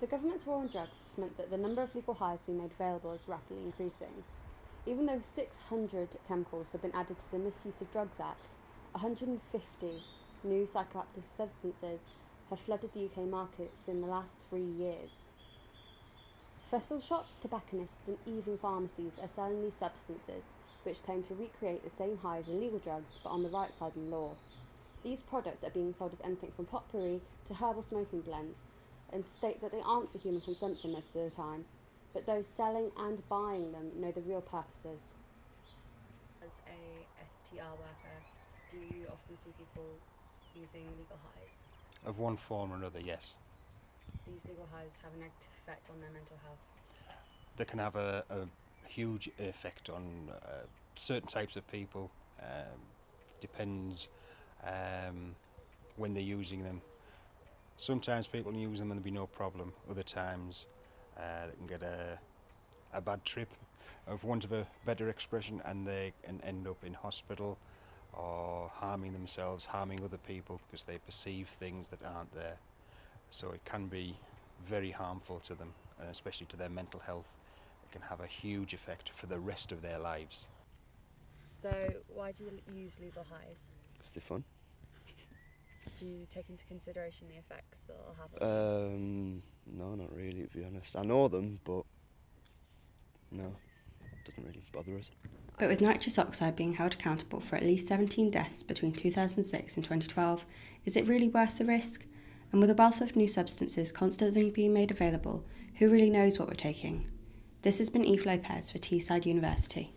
government's war on drugs has meant that the number of legal highs being made available is rapidly increasing. Even though 600 chemicals have been added to the Misuse of Drugs Act, 150 new psychoactive substances have flooded the UK markets in the last 3 years. Festival shops, tobacconists and even pharmacies are selling these substances, which claim to recreate the same high as illegal drugs but on the right side of the law. These products are being sold as anything from potpourri to herbal smoking blends, and state that they aren't for human consumption most of the time, but those selling and buying them know the real purposes. As a STR worker, do you often see people using legal highs? Of one form or another, yes. These legal highs have a negative effect on their mental health. They can have a huge effect on certain types of people. Depends when they're using them. Sometimes people use them and there'll be no problem. Other times they can get a bad trip, of want of a better expression, and they can end up in hospital or harming themselves, harming other people because they perceive things that aren't there. So it can be very harmful to them, and especially to their mental health. It can have a huge effect for the rest of their lives. So why do you use legal highs? Because they're fun. Do you take into consideration the effects that they'll have on you? No, not really, to be honest. I know them, but no, it doesn't really bother us. But with nitrous oxide being held accountable for at least 17 deaths between 2006 and 2012, is it really worth the risk? And with a wealth of new substances constantly being made available, who really knows what we're taking? This has been Eve Lopez for Teesside University.